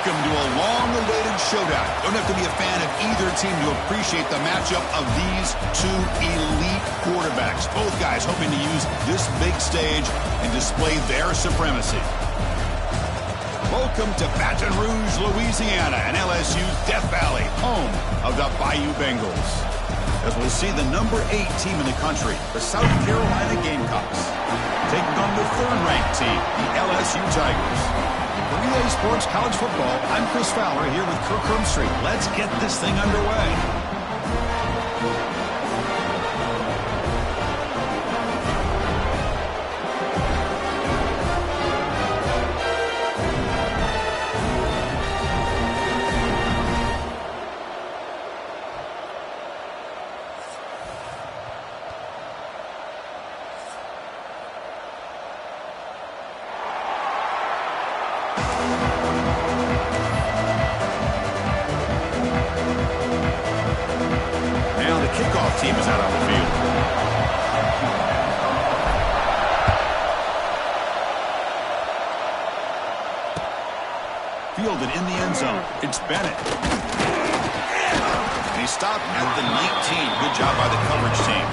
Welcome to a long-awaited showdown. Don't have to be a fan of either team to appreciate the matchup of these two elite quarterbacks. Both guys hoping to use this big stage and display their supremacy. Welcome to Baton Rouge, Louisiana, and LSU's Death Valley, home of the Bayou Bengals. As we'll see the number 8 team in the country, the South Carolina Gamecocks, taking on the third-ranked team, the LSU Tigers. For Relay Sports College Football, I'm Chris Fowler here with Kirk Hermstreet. Let's get this thing underway. Team is out on the field. Fielded in the end zone. It's Bennett. And he stopped at the 19. Good job by the coverage team.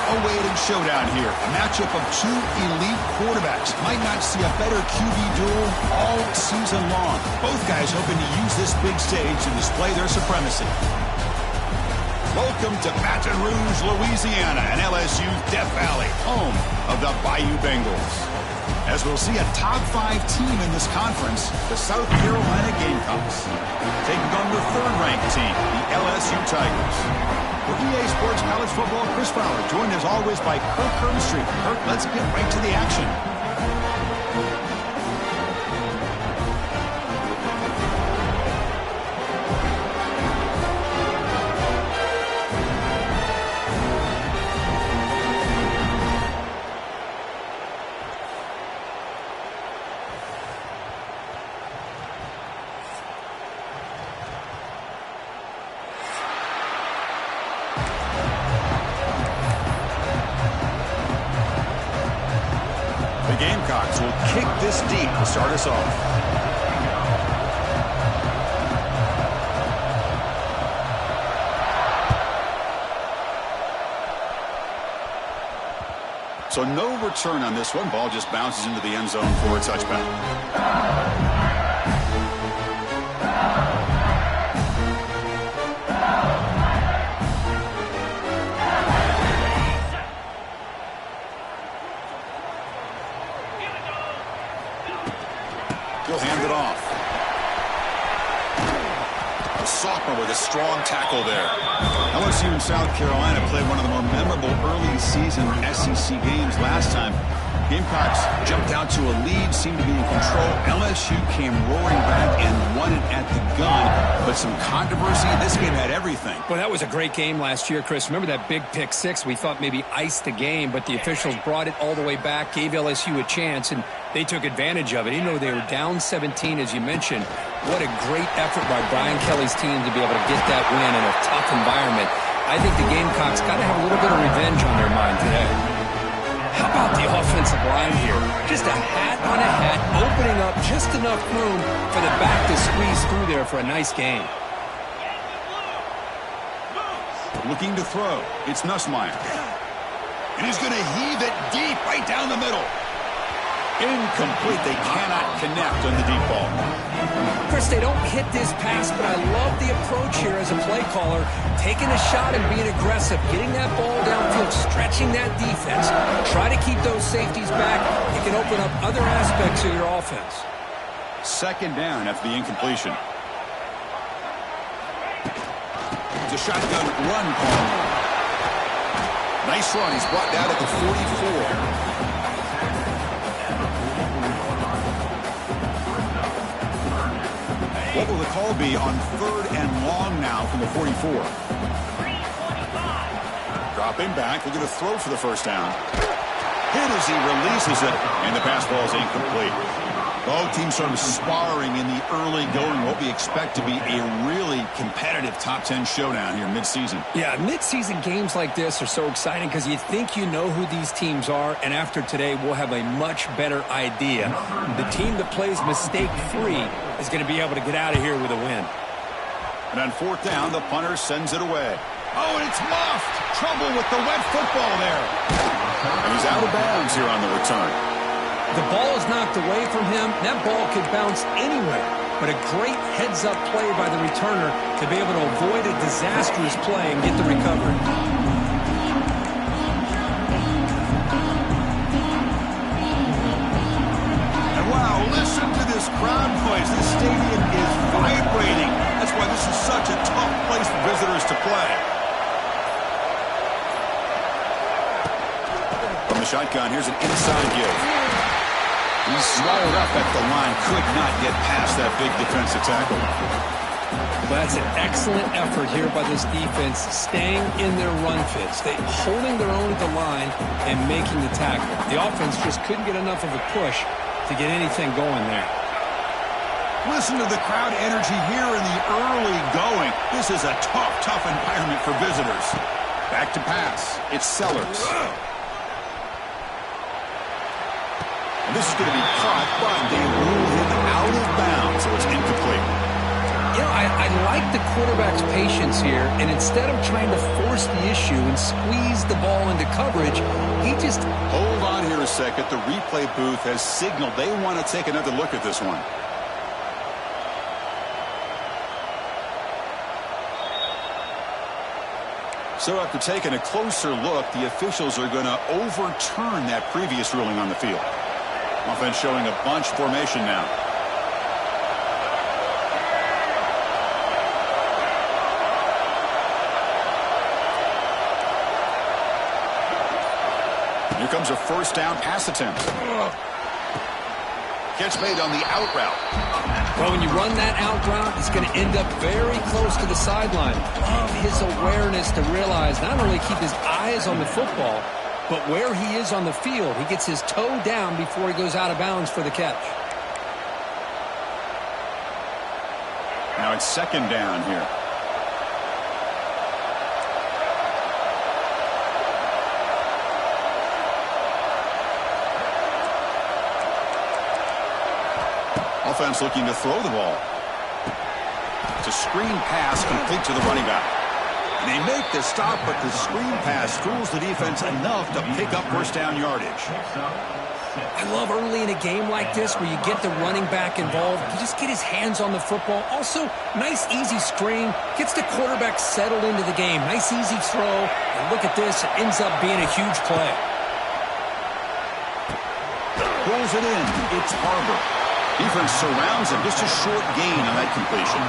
awaited showdown here. A matchup of two elite quarterbacks. Might not see a better QB duel all season long. Both guys hoping to use this big stage to display their supremacy. Welcome to Baton Rouge, Louisiana, and LSU's Death Valley, home of the Bayou Bengals. As we'll see a top 5 team in this conference, the South Carolina Gamecocks, taking on the third-ranked team, the LSU Tigers. For EA Sports College Football, Chris Fowler, joined as always by Kirk Herbstreit. Kirk, let's get right to the action. The Gamecocks will kick this deep to start us off. So no return on this one. Ball just bounces into the end zone for a touchback. He'll hand it off. A sophomore with a strong tackle there. LSU and South Carolina played one of the more memorable early season SEC games last time. Gamecocks jumped out to a lead, seemed to be in control. LSU came roaring back and won it at the gun. But some controversy. This game had everything. Well, that was a great game last year, Chris. Remember that big pick six? We thought maybe iced the game, but the officials brought it all the way back, gave LSU a chance, and they took advantage of it. Even though they were down 17, as you mentioned, what a great effort by Brian Kelly's team to be able to get that win in a tough environment. I think the Gamecocks got to have a little bit of revenge on their mind today. How about the offensive line here? Just a hat on a hat, opening up just enough room for the back to squeeze through there for a nice game. Looking to throw. It's Nussmeier. And he's going to heave it deep right down the middle. Incomplete. They cannot connect on the deep ball. Chris, they don't hit this pass, but I love the approach here as a play caller. Taking a shot and being aggressive, getting that ball downfield, stretching that defense. Try to keep those safeties back. It can open up other aspects of your offense. Second down after the incompletion. It's a shotgun run call. Nice run. He's brought down at the 44. What will the call be on third and long now from the 44? Dropping back, looking to throw for the first down. Hit as he releases it, and the pass ball is incomplete. Both teams sort of sparring in the early going. What we expect to be a really competitive top 10 showdown here mid-season. Yeah, mid-season games like this are so exciting because you think you know who these teams are, and after today we'll have a much better idea. The team that plays mistake-free is going to be able to get out of here with a win. And on fourth down, the punter sends it away. Oh, and it's muffed. Trouble with the wet football there. And he's out of bounds here on the return. The ball is knocked away from him. That ball could bounce anywhere. But a great heads-up play by the returner to be able to avoid a disastrous play and get the recovery. And wow, listen to this crowd noise. This stadium is vibrating. That's why this is such a tough place for visitors to play. From the shotgun, here's an inside give. He's swallowed up at the line. Could not get past that big defensive tackle. Well, that's an excellent effort here by this defense, staying in their run fits. They holding their own at the line and making the tackle. The offense just couldn't get enough of a push to get anything going there. Listen to the crowd energy here in the early going. This is a tough environment for visitors. Back to pass. It's Sellers. And this is going to be caught, but they rule him out of bounds, so it's incomplete. You know, I I like the quarterback's patience here, and instead of trying to force the issue and squeeze the ball into coverage, he just... Hold on here a second. The replay booth has signaled they want to take another look at this one. So after taking a closer look, the officials are going to overturn that previous ruling on the field. Offense showing a bunch formation now. Here comes a first down pass attempt. Catch made on the out route. Well, when you run that out route, it's going to end up very close to the sideline. Love his awareness to realize not only keep his eyes on the football, but where he is on the field. He gets his toe down before he goes out of bounds for the catch. Now it's second down here. Offense looking to throw the ball. It's a screen pass complete to the running back. And they make the stop, but the screen pass fools the defense enough to pick up first down yardage. I love early in a game like this where you get the running back involved. You just get his hands on the football. Also, nice easy screen. Gets the quarterback settled into the game. Nice easy throw. And look at this. It ends up being a huge play. Pulls it in. It's Harbor. Defense surrounds him. Just a short gain on that completion.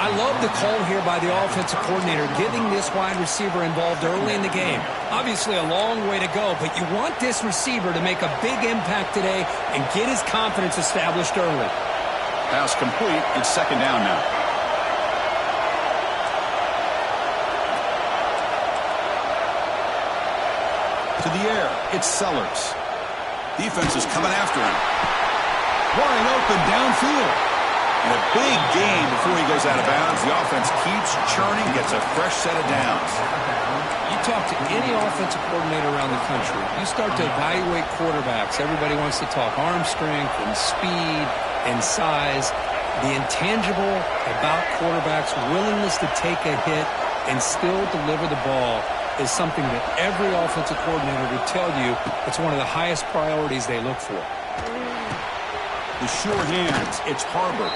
I love the call here by the offensive coordinator, getting this wide receiver involved early in the game. Obviously a long way to go, but you want this receiver to make a big impact today and get his confidence established early. Pass complete. It's second down now. To the air. It's Sellers. Defense is coming after him. Wide open downfield. And a big gain before he goes out of bounds. The offense keeps churning, gets a fresh set of downs. You talk to any offensive coordinator around the country, you start to evaluate quarterbacks. Everybody wants to talk arm strength and speed and size. The intangible about quarterbacks' willingness to take a hit and still deliver the ball is something that every offensive coordinator would tell you it's one of the highest priorities they look for. The sure hands. It's Harbor.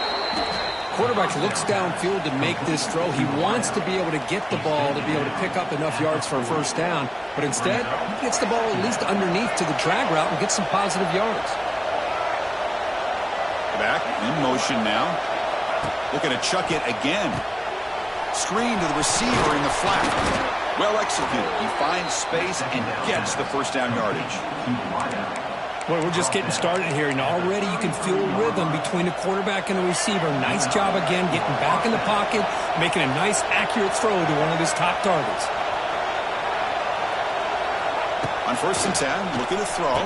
Quarterback looks downfield to make this throw. He wants to be able to get the ball to be able to pick up enough yards for a first down. But instead, he gets the ball at least underneath to the drag route and gets some positive yards. Back in motion now. Looking to chuck it again. Screen to the receiver in the flat. Well executed. He finds space and gets the first down yardage. Well, we're just getting started here, and already you can feel a rhythm between the quarterback and the receiver. Nice job again, getting back in the pocket, making a nice, accurate throw to one of his top targets. On 1st and 10, looking to throw.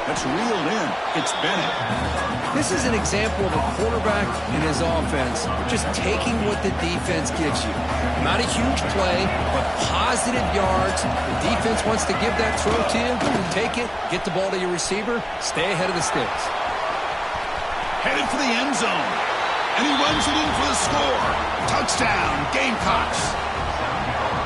That's reeled in. It's Bennett. This is an example of a quarterback and his offense just taking what the defense gives you. Not a huge play, but positive yards. The defense wants to give that throw to you. You take it, get the ball to your receiver, stay ahead of the sticks. Headed for the end zone. And he runs it in for the score. Touchdown, Gamecocks.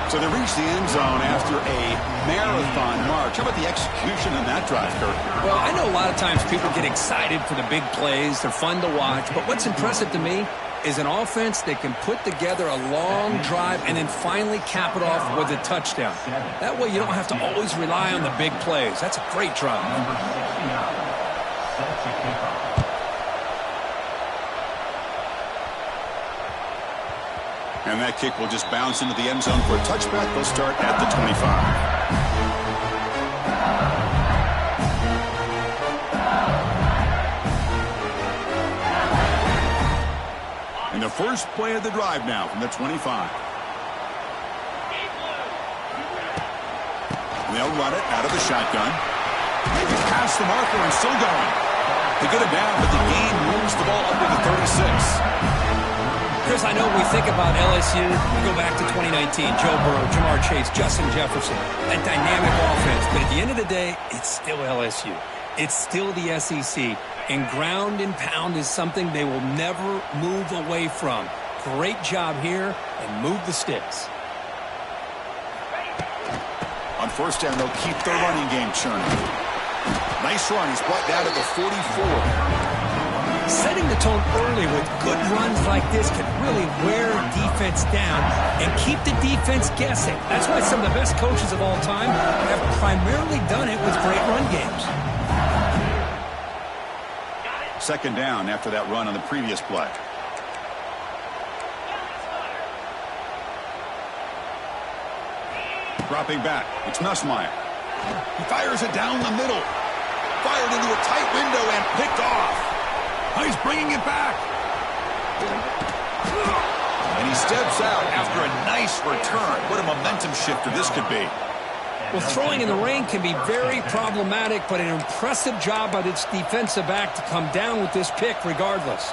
So they reach the end zone after a marathon march. How about the execution on that drive, Kirk? Well, I know a lot of times people get excited for the big plays. They're fun to watch. But what's impressive to me is an offense that can put together a long drive and then finally cap it off with a touchdown. That way you don't have to always rely on the big plays. That's a great drive. And that kick will just bounce into the end zone for a touchback. They'll start at the 25. And the first play of the drive now from the 25. And they'll run it out of the shotgun. Maybe past the marker and still going. They get it down, but the game moves the ball up to the 36. Chris, I know when we think about LSU, we go back to 2019, Joe Burrow, Jamar Chase, Justin Jefferson, that dynamic offense. But at the end of the day, it's still LSU. It's still the SEC. And ground and pound is something they will never move away from. Great job here and move the sticks. On first down, they'll keep their running game churning. Nice run. He's brought down to the 44. Setting the tone early with good runs like this can really wear defense down and keep the defense guessing. That's why some of the best coaches of all time have primarily done it with great run games. Second down after that run on the previous play. Dropping back. It's Nussmeier. He fires it down the middle. Fired into a tight window and picked off. He's bringing it back. And he steps out after a nice return. What a momentum shifter this could be. Well, throwing in the rain can be very problematic, but an impressive job by this defensive back to come down with this pick regardless.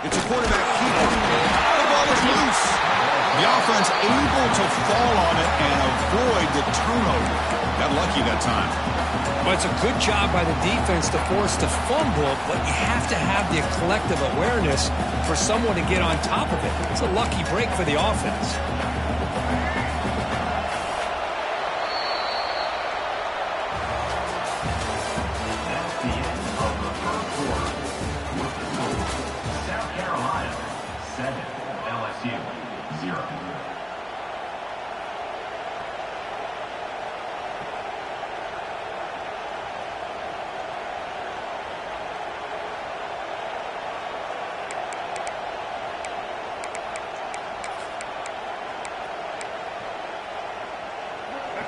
It's a quarterback keeper. The ball is loose. The offense able to fall on it and avoid the turnover. Got lucky that time. Well, it's a good job by the defense to force the fumble, but you have to have the collective awareness for someone to get on top of it. It's a lucky break for the offense. South Carolina 7, LSU 0.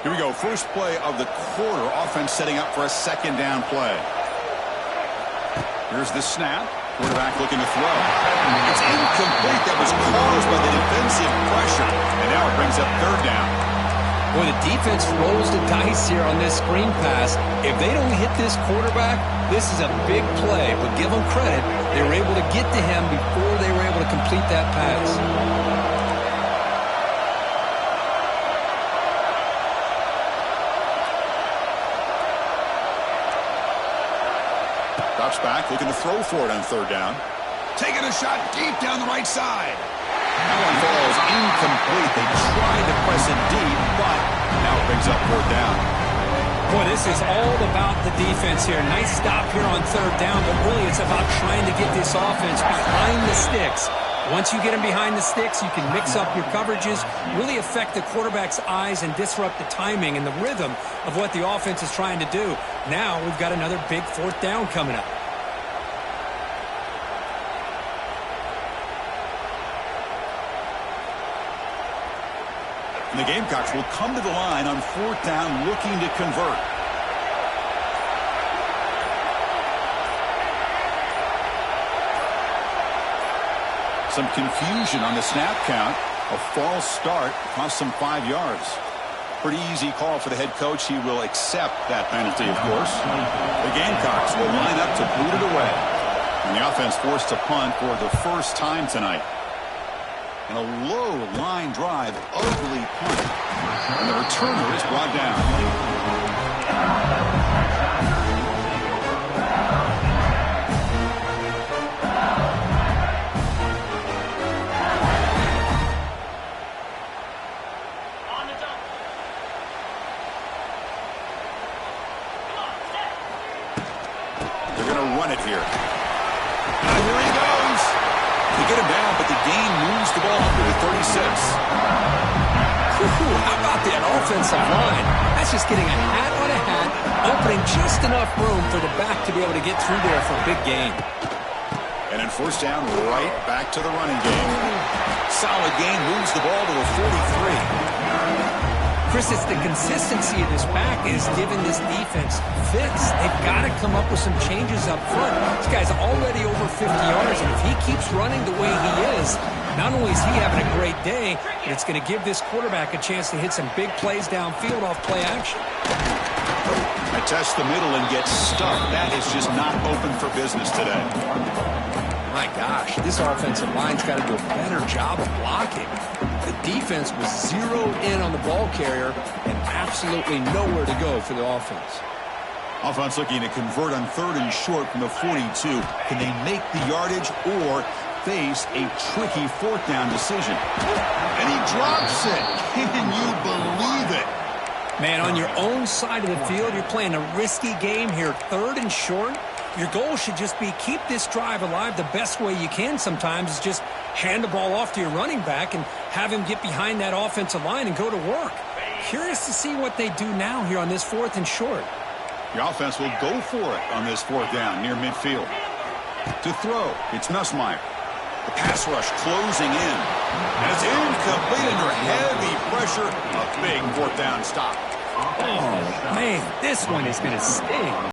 Here we go. First play of the quarter. Offense setting up for a second down play. Here's the snap. Quarterback looking to throw. It's incomplete. That was caused by the defensive pressure. And now it brings up third down. Boy, the defense rolls the dice here on this screen pass. If they don't hit this quarterback, this is a big play. But give them credit. They were able to get to him before they were able to complete that pass. Drops back, looking to throw for it on third down. Taking a shot deep down the right side. That one falls incomplete. They tried to press it deep, but now it brings up fourth down. Boy, this is all about the defense here. Nice stop here on third down, but really it's about trying to get this offense behind the sticks. Once you get them behind the sticks, you can mix up your coverages, really affect the quarterback's eyes and disrupt the timing and the rhythm of what the offense is trying to do. Now we've got another big fourth down coming up. And the Gamecocks will come to the line on fourth down looking to convert. Some confusion on the snap count. A false start cost some 5 yards. Pretty easy call for the head coach. He will accept that penalty, of course. The Gamecocks will line up to boot it away. And the offense forced to punt for the first time tonight. And a low line drive, ugly punt. And the returner is brought down. They're going to run it here. Here he goes. They get him down, but the gain moves the ball up to the 36. How about that offensive line? That's just getting a hat on a hat, opening just enough room for the back to be able to get through there for a big gain. And then first down, right back to the running game. Solid gain, moves the ball to the 43. Chris, it's the consistency of this back is giving this defense fits. They've got to come up with some changes up front. This guy's already over 50 yards, and if he keeps running the way he is, not only is he having a great day, but it's going to give this quarterback a chance to hit some big plays downfield off play action. I test the middle and get stuck. That is just not open for business today. My gosh, this offensive line's got to do a better job of blocking. The defense was zeroed in on the ball carrier and absolutely nowhere to go for the offense. Offense looking to convert on 3rd and short from the 42. Can they make the yardage or face a tricky 4th down decision? And he drops it. Can you believe it? Man, on your own side of the field, you're playing a risky game here, 3rd and short. Your goal should just be keep this drive alive the best way you can sometimes is just hand the ball off to your running back and have him get behind that offensive line and go to work. Curious to see what they do now here on this 4th and short. The offense will go for it on this 4th down near midfield. To throw, it's Nussmeier. The pass rush closing in. And it's incomplete under heavy pressure. A big 4th down stop. Oh, man, this one is going to sting.